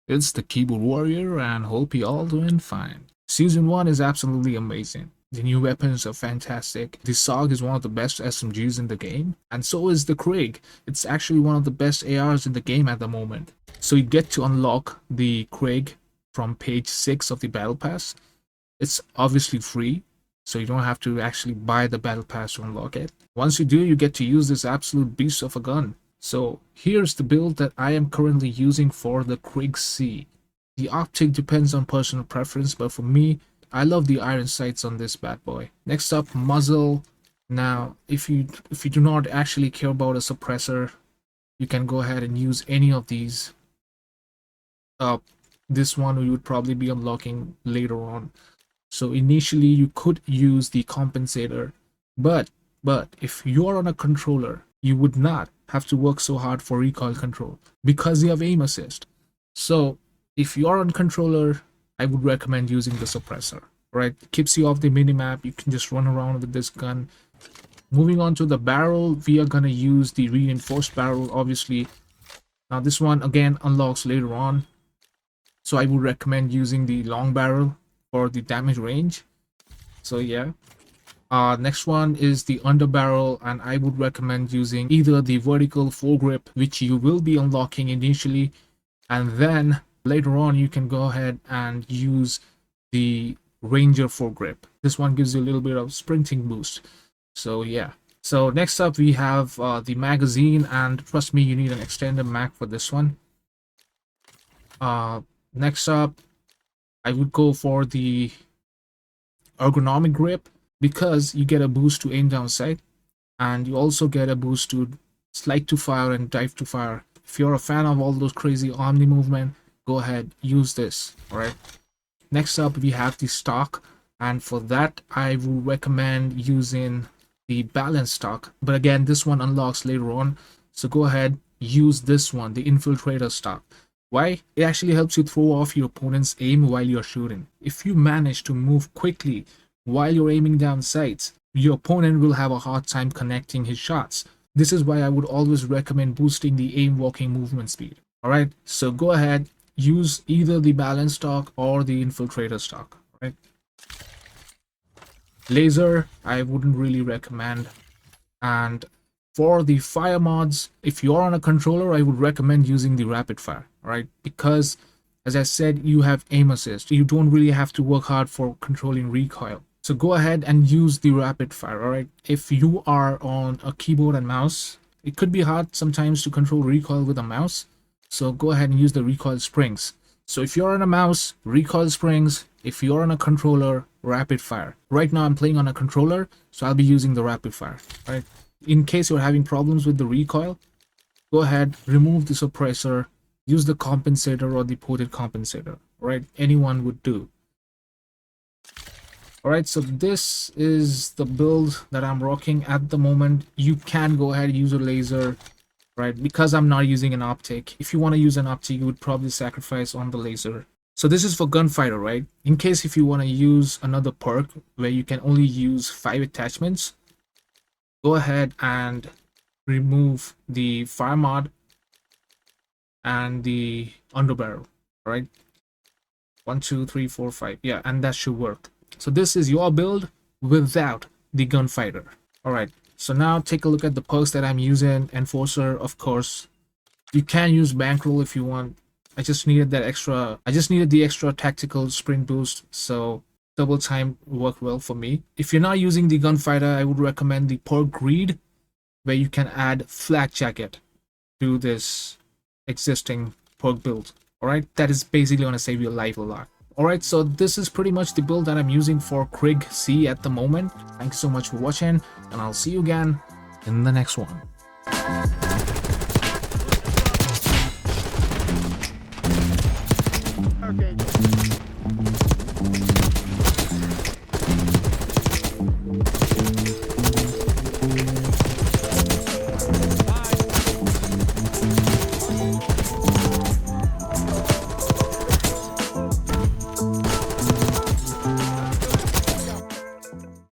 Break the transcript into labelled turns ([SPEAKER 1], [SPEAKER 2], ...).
[SPEAKER 1] It's the Keyboard Warrior and hope you all doing fine. Season 1 is absolutely amazing. The new weapons are fantastic. The SOG is one of the best SMGs in the game, and so is the Krig. It's actually one of the best ARs in the game at the moment. So you get to unlock the Krig from page 6 of the Battle Pass. It's obviously free, so you don't have to actually buy the Battle Pass to unlock it. Once you do, you get to use this absolute beast of a gun. So here's the build that I am currently using for the Krig C. The optic depends on personal preference, but for me, I love the iron sights on this bad boy. Next up, muzzle. Now, if you do not actually care about a suppressor, you can go ahead and use any of these. This one we would probably be unlocking later on. So initially, you could use the compensator, but if you are on a controller, you would not have to work so hard for recoil control because you have aim assist. So if you are on controller, I would recommend using the suppressor. Right, it keeps you off the minimap. You can just run around with this gun. Moving on to the barrel, we are gonna use the reinforced barrel, obviously. Now this one again unlocks later on, so I would recommend using the long barrel for the damage range. So yeah. Next one is the underbarrel, and I would recommend using either the vertical foregrip, which you will be unlocking initially, and then later on you can go ahead and use the ranger foregrip. This one gives you a little bit of sprinting boost. So yeah. So next up we have the magazine, and trust me, you need an extended mag for this one. Next up, I would go for the ergonomic grip, because you get a boost to aim down sight, and you also get a boost to slide to fire and dive to fire. If you're a fan of all those crazy omni movement, go ahead, use this. All right. Next up, we have the stock, and for that, I would recommend using the balance stock. But again, this one unlocks later on, so go ahead, use this one, the infiltrator stock. Why? It actually helps you throw off your opponent's aim while you're shooting. If you manage to move quickly while you're aiming down sights, your opponent will have a hard time connecting his shots. This is why I would always recommend boosting the aim walking movement speed. Alright, so go ahead, use either the balance stock or the infiltrator stock. Right? Laser, I wouldn't really recommend. And for the fire mods, if you're on a controller, I would recommend using the rapid fire. Right? Because as I said, you have aim assist. You don't really have to work hard for controlling recoil. So go ahead and use the rapid fire. All right. If you are on a keyboard and mouse, it could be hard sometimes to control recoil with a mouse. So go ahead and use the recoil springs. So if you're on a mouse, recoil springs. If you're on a controller, rapid fire. Right now I'm playing on a controller, so I'll be using the rapid fire. All right. In case you're having problems with the recoil, go ahead, remove the suppressor, use the compensator or the ported compensator. All right. Anyone would do. Alright, so this is the build that I'm rocking at the moment. You can go ahead and use a laser, right? Because I'm not using an optic. If you want to use an optic, you would probably sacrifice on the laser. So this is for Gunfighter, right? In case if you want to use another perk where you can only use 5 attachments, go ahead and remove the fire mod and the underbarrel, right? 1, 2, 3, 4, 5. Yeah, and that should work. So this is your build without the Gunfighter. Alright, so now take a look at the perks that I'm using. Enforcer, of course. You can use Bankroll if you want. I just needed the extra tactical sprint boost, so double time worked well for me. If you're not using the Gunfighter, I would recommend the perk Greed, where you can add Flak Jacket to this existing perk build. Alright, that is basically going to save your life a lot. Alright, so this is pretty much the build that I'm using for Krig C at the moment. Thanks so much for watching, and I'll see you again in the next one.
[SPEAKER 2] Okay.